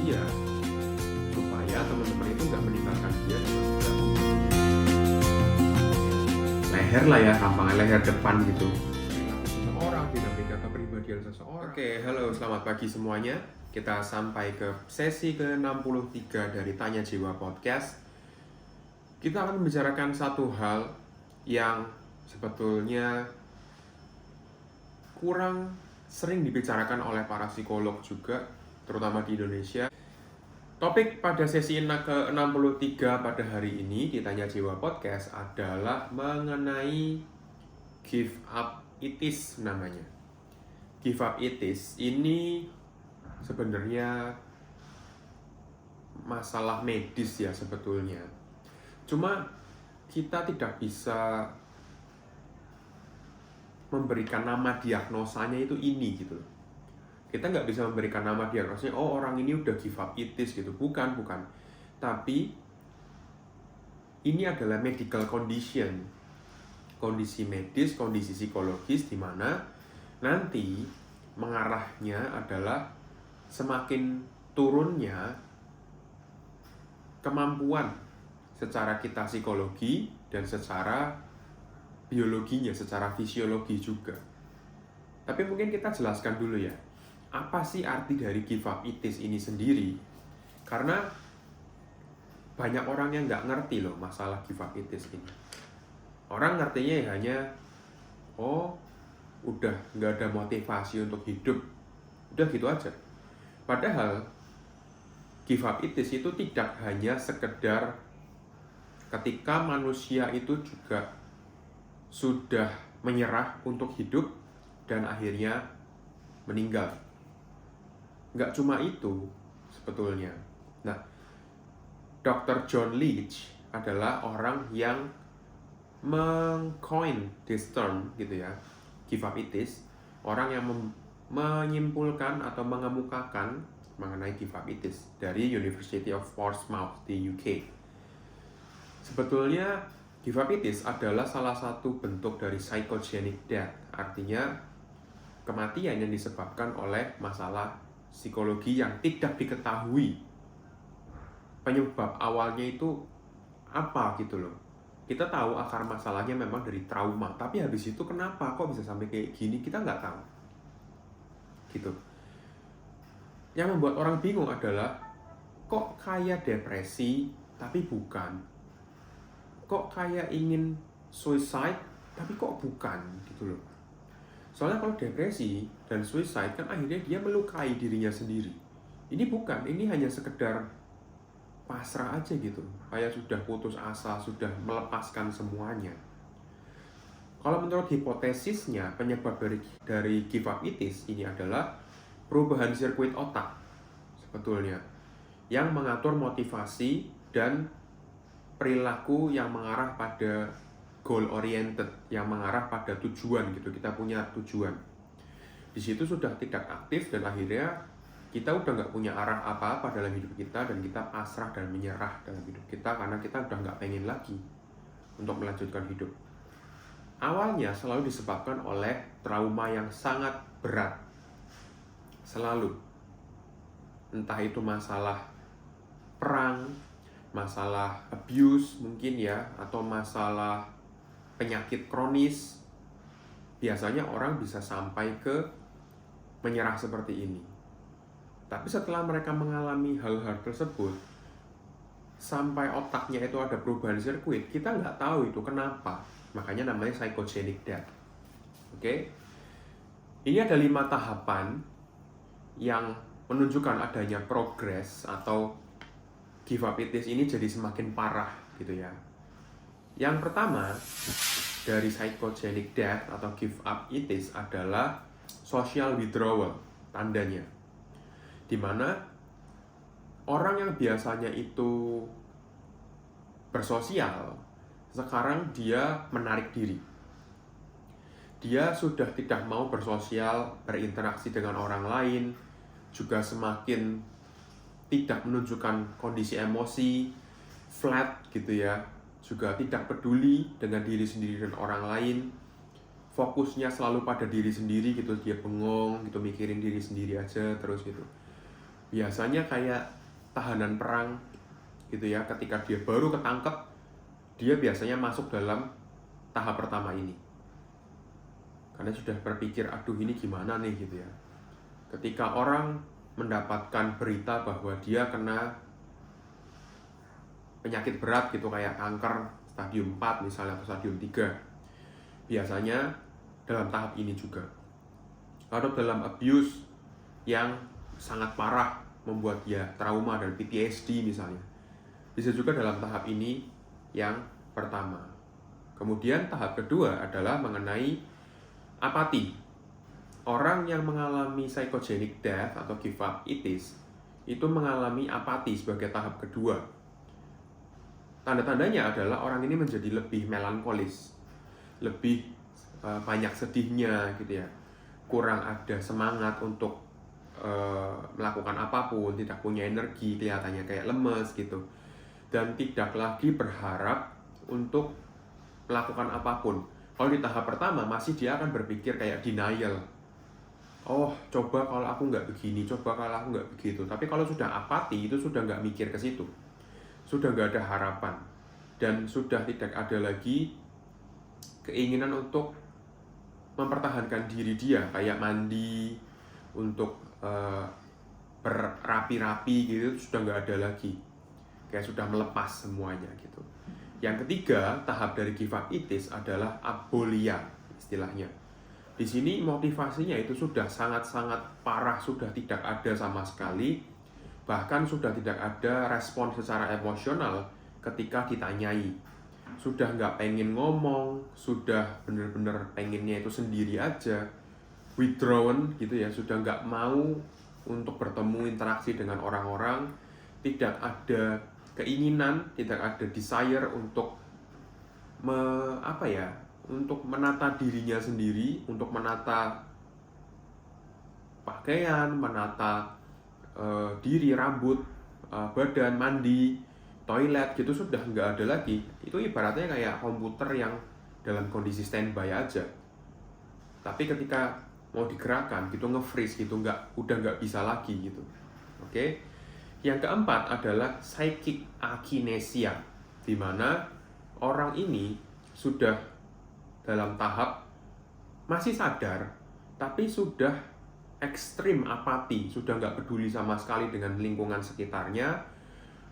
dia supaya teman-teman itu nggak meninggalkan dia dengan mudah. Leher lah ya, gampangnya leher depan gitu. Perilaku seseorang, dinamika kepribadian seseorang. Oke, halo, selamat pagi semuanya. Kita sampai ke sesi ke-63 dari Tanya Jiwa Podcast. Kita akan membicarakan satu hal yang sebetulnya kurang sering dibicarakan oleh para psikolog juga, terutama di Indonesia. Topik pada sesi ke-63 pada hari ini di Tanya Jiwa Podcast adalah mengenai give up itis namanya. Give up itis ini sebenarnya masalah medis ya sebetulnya. Cuma kita tidak bisa memberikan nama diagnosanya itu ini gitu loh. Kita nggak bisa memberikan nama diagnosanya, oh orang ini udah give up itis gitu. Bukan. Tapi ini adalah medical condition. Kondisi medis, kondisi psikologis di mana nanti mengarahnya adalah semakin turunnya kemampuan secara kita psikologi dan secara biologinya, secara fisiologi juga. Tapi mungkin kita jelaskan dulu ya, apa sih arti dari give up itis ini sendiri? Karena banyak orang yang nggak ngerti loh masalah give up itis ini. Orang ngertinya ya hanya, oh udah nggak ada motivasi untuk hidup, udah gitu aja. Padahal give up itis itu tidak hanya sekedar ketika manusia itu juga sudah menyerah untuk hidup dan akhirnya meninggal. Nggak cuma itu sebetulnya. Nah, Dr. John Leach adalah orang yang meng-coin this term gitu ya, give up itis. Orang yang menyimpulkan atau mengemukakan mengenai give up itis dari University of Portsmouth di UK. Sebetulnya give up itis adalah salah satu bentuk dari psychogenic death, artinya kematian yang disebabkan oleh masalah psikologi yang tidak diketahui penyebab awalnya itu apa gitu loh. Kita tahu akar masalahnya memang dari trauma, tapi habis itu kenapa kok bisa sampai kayak gini kita nggak tahu gitu. Yang membuat orang bingung adalah kok kayak depresi tapi bukan, kok kayak ingin suicide tapi kok bukan gitu loh. Soalnya kalau depresi dan suicide kan akhirnya dia melukai dirinya sendiri. Ini bukan, ini hanya sekedar pasrah aja gitu, kayak sudah putus asa, sudah melepaskan semuanya. Kalau menurut hipotesisnya, penyebab dari give up itis ini adalah perubahan sirkuit otak sebetulnya yang mengatur motivasi dan perilaku yang mengarah pada goal oriented, yang mengarah pada tujuan gitu. Kita punya tujuan. Di situ sudah tidak aktif dan akhirnya kita udah nggak punya arah apa-apa dalam hidup kita dan kita pasrah dan menyerah dalam hidup kita karena kita udah nggak pengen lagi untuk melanjutkan hidup. Awalnya selalu disebabkan oleh trauma yang sangat berat. Selalu. Entah itu masalah perang, masalah abuse mungkin ya, atau masalah penyakit kronis. Biasanya orang bisa sampai ke menyerah seperti ini. Tapi setelah mereka mengalami hal-hal tersebut, sampai otaknya itu ada perubahan sirkuit, kita nggak tahu itu kenapa. Makanya namanya psychogenic death. Oke? Ini ada 5 tahapan yang menunjukkan adanya progres atau give up itis ini jadi semakin parah gitu ya. Yang pertama dari psychogenic death atau give up itis adalah social withdrawal, tandanya. Dimana orang yang biasanya itu bersosial, sekarang dia menarik diri. Dia sudah tidak mau bersosial, berinteraksi dengan orang lain, juga semakin tidak menunjukkan kondisi emosi, flat gitu ya, juga tidak peduli dengan diri sendiri dan orang lain, fokusnya selalu pada diri sendiri gitu, dia bengong gitu, mikirin diri sendiri aja terus gitu. Biasanya kayak tahanan perang gitu ya, ketika dia baru ketangkep, dia biasanya masuk dalam tahap pertama ini. Karena sudah berpikir, aduh ini gimana nih gitu ya. Ketika orang mendapatkan berita bahwa dia kena penyakit berat gitu, kayak kanker stadium 4 misalnya atau stadium 3, biasanya dalam tahap ini juga. Atau dalam abuse yang sangat parah membuat dia trauma dan PTSD misalnya, bisa juga dalam tahap ini yang pertama. Kemudian tahap kedua adalah mengenai apati. Orang yang mengalami psychogenic death atau give up itis itu mengalami apati sebagai tahap kedua. Tanda-tandanya adalah orang ini menjadi lebih melankolis, lebih banyak sedihnya gitu ya, kurang ada semangat untuk melakukan apapun, tidak punya energi, kelihatannya kayak lemes gitu, dan tidak lagi berharap untuk melakukan apapun. Kalau di tahap pertama masih dia akan berpikir kayak denial. Oh, coba kalau aku nggak begini, coba kalau aku nggak begitu. Tapi kalau sudah apati, itu sudah nggak mikir ke situ. Sudah nggak ada harapan. Dan sudah tidak ada lagi keinginan untuk mempertahankan diri dia. Kayak mandi, untuk berapi-rapi gitu, sudah nggak ada lagi. Kayak sudah melepas semuanya gitu. Yang ketiga, tahap dari give up itis adalah apolia istilahnya. Di sini motivasinya itu sudah sangat-sangat parah, sudah tidak ada sama sekali. Bahkan sudah tidak ada respon secara emosional ketika ditanyai. Sudah nggak pengen ngomong, sudah bener-bener pengennya itu sendiri aja. Withdrawn gitu ya, sudah nggak mau untuk bertemu interaksi dengan orang-orang. Tidak ada keinginan, tidak ada desire untuk untuk menata dirinya sendiri, untuk menata pakaian, menata diri, rambut, badan, mandi, toilet gitu, sudah nggak ada lagi. Itu ibaratnya kayak komputer yang dalam kondisi standby aja. Tapi ketika mau digerakkan gitu, nge-freeze gitu, udah nggak bisa lagi gitu. Oke. Yang keempat adalah psychic akinesia, di mana orang ini sudah dalam tahap masih sadar, tapi sudah ekstrim apati, sudah nggak peduli sama sekali dengan lingkungan sekitarnya,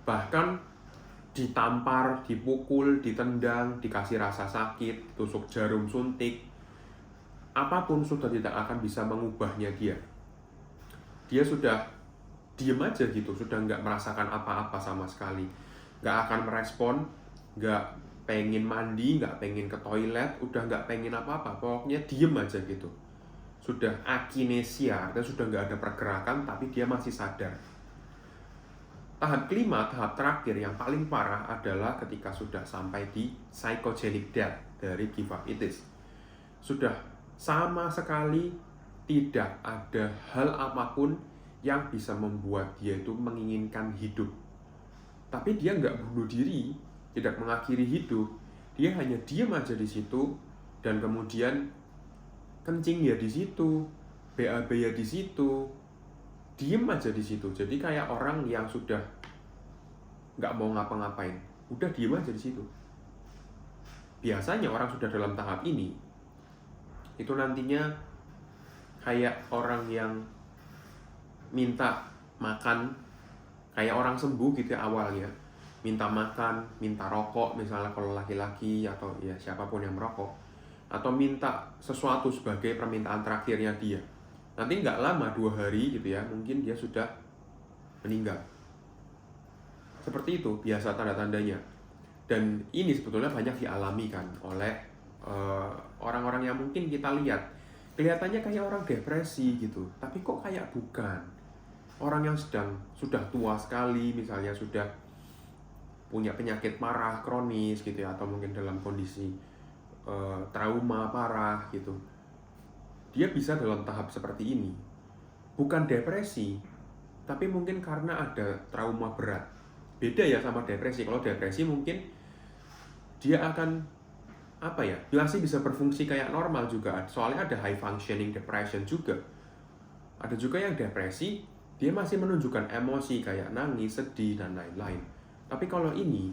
bahkan ditampar, dipukul, ditendang, dikasih rasa sakit, tusuk jarum suntik, apapun sudah tidak akan bisa mengubahnya dia. Dia sudah diem aja gitu, sudah nggak merasakan apa-apa sama sekali, nggak akan merespon, nggak pengen mandi, nggak pengen ke toilet, udah nggak pengen apa-apa, pokoknya diem aja gitu. Sudah akinesia, artinya sudah nggak ada pergerakan, tapi dia masih sadar. Tahap kelima, tahap terakhir yang paling parah adalah ketika sudah sampai di psychogenic death dari give up itis. Sudah sama sekali tidak ada hal apapun yang bisa membuat dia itu menginginkan hidup. Tapi dia nggak bunuh diri, tidak mengakhiri hidup. Dia hanya diam aja di situ, dan kemudian kencing ya di situ, BAB ya di situ, diem aja di situ. Jadi kayak orang yang sudah nggak mau ngapa-ngapain, udah diem aja di situ. Biasanya orang sudah dalam tahap ini, itu nantinya kayak orang yang minta makan, kayak orang sembuh gitu ya awalnya, minta makan, minta rokok misalnya kalau laki-laki atau ya siapapun yang merokok, atau minta sesuatu sebagai permintaan terakhirnya dia. Nanti nggak lama, 2 hari gitu ya, mungkin dia sudah meninggal. Seperti itu biasa tanda-tandanya. Dan ini sebetulnya banyak dialami kan oleh orang-orang yang mungkin kita lihat kelihatannya kayak orang depresi gitu, tapi kok kayak bukan. Orang yang sudah tua sekali, misalnya sudah punya penyakit parah, kronis gitu ya, atau mungkin dalam kondisi trauma parah gitu. Dia bisa dalam tahap seperti ini. Bukan depresi, tapi mungkin karena ada trauma berat. Beda ya sama depresi. Kalau depresi mungkin dia akan masih bisa berfungsi kayak normal juga. Soalnya ada high functioning depression juga. Ada juga yang depresi dia masih menunjukkan emosi kayak nangis, sedih, dan lain-lain. Tapi kalau ini,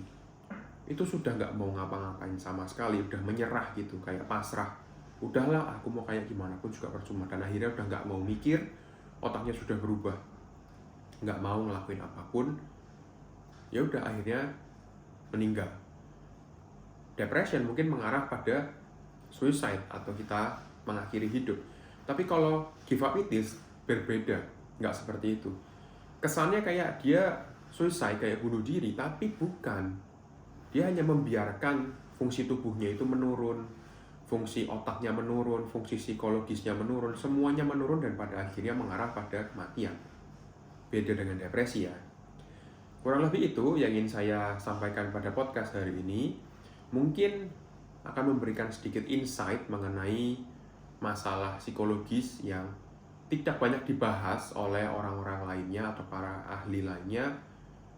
itu sudah nggak mau ngapa-ngapain sama sekali, udah menyerah gitu, kayak pasrah. Udahlah, aku mau kayak gimana pun juga percuma. Dan akhirnya udah nggak mau mikir, otaknya sudah berubah, nggak mau ngelakuin apapun. Ya udah, akhirnya meninggal. Depression mungkin mengarah pada suicide atau kita mengakhiri hidup. Tapi kalau give up it is berbeda, nggak seperti itu. Kesannya kayak dia suicide, kayak bunuh diri, tapi bukan. Dia hanya membiarkan fungsi tubuhnya itu menurun, fungsi otaknya menurun, fungsi psikologisnya menurun, semuanya menurun dan pada akhirnya mengarah pada kematian. Beda dengan depresi ya. Kurang lebih itu yang ingin saya sampaikan pada podcast hari ini. Mungkin akan memberikan sedikit insight mengenai masalah psikologis yang tidak banyak dibahas oleh orang-orang lainnya atau para ahli lainnya,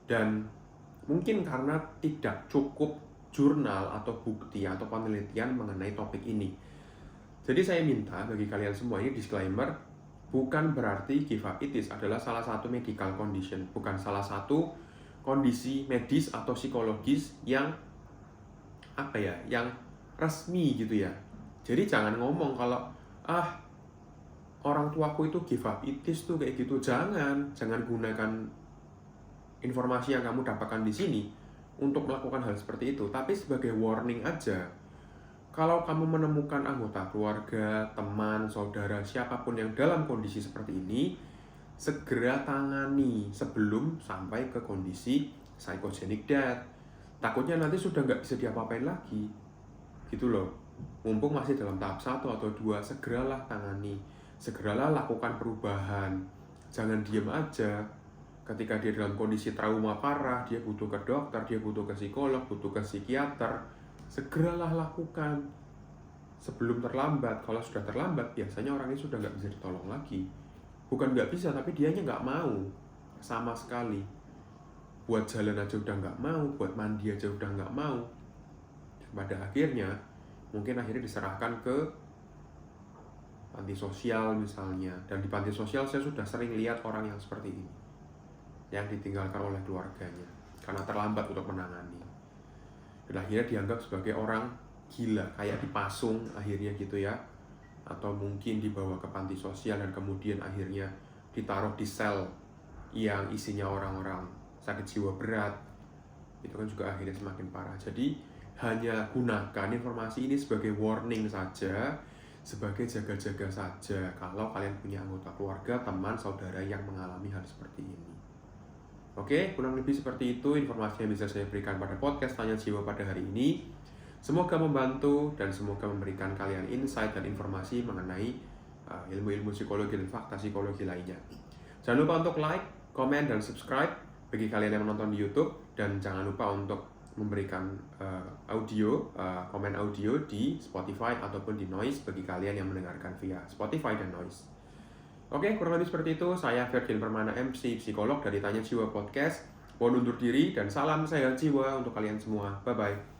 dan mungkin karena tidak cukup jurnal atau bukti atau penelitian mengenai topik ini. Jadi saya minta bagi kalian semua, ini disclaimer, bukan berarti GIVAPITIS adalah salah satu medical condition, bukan salah satu kondisi medis atau psikologis yang yang resmi gitu ya. Jadi jangan ngomong kalau orang tuaku itu GIVAPITIS tuh kayak gitu. Jangan gunakan informasi yang kamu dapatkan di sini untuk melakukan hal seperti itu. Tapi sebagai warning aja, kalau kamu menemukan anggota keluarga, teman, saudara, siapapun yang dalam kondisi seperti ini, segera tangani sebelum sampai ke kondisi psychogenic death. Takutnya nanti sudah nggak bisa diapa-apain lagi, gitu loh. Mumpung masih dalam tahap 1 atau 2, segeralah tangani, segeralah lakukan perubahan. Jangan diem aja. Ketika dia dalam kondisi trauma parah, dia butuh ke dokter, dia butuh ke psikolog, butuh ke psikiater, segeralah lakukan sebelum terlambat. Kalau sudah terlambat, biasanya orang ini sudah nggak bisa ditolong lagi. Bukan nggak bisa, tapi dianya nggak mau sama sekali. Buat jalan aja udah nggak mau, buat mandi aja udah nggak mau. Pada akhirnya, mungkin akhirnya diserahkan ke panti sosial misalnya. Dan di panti sosial saya sudah sering lihat orang yang seperti ini, yang ditinggalkan oleh keluarganya karena terlambat untuk menangani. Dan akhirnya dianggap sebagai orang gila, kayak dipasung akhirnya gitu ya. Atau mungkin dibawa ke panti sosial dan kemudian akhirnya ditaruh di sel yang isinya orang-orang sakit jiwa berat. Itu kan juga akhirnya semakin parah. Jadi hanya gunakan informasi ini sebagai warning saja, sebagai jaga-jaga saja kalau kalian punya anggota keluarga, teman, saudara yang mengalami hal seperti ini. Oke, kurang lebih seperti itu informasi yang bisa saya berikan pada podcast Tanya Jiwa pada hari ini. Semoga membantu dan semoga memberikan kalian insight dan informasi mengenai ilmu-ilmu psikologi dan fakta psikologi lainnya. Jangan lupa untuk like, komen, dan subscribe bagi kalian yang menonton di YouTube. Dan jangan lupa untuk memberikan komen audio di Spotify ataupun di Noise bagi kalian yang mendengarkan via Spotify dan Noise. Oke, kurang lebih seperti itu. Saya Ferdian Permana, MC, psikolog dari Tanya Jiwa Podcast. Mohon undur diri dan salam sehat jiwa untuk kalian semua. Bye-bye.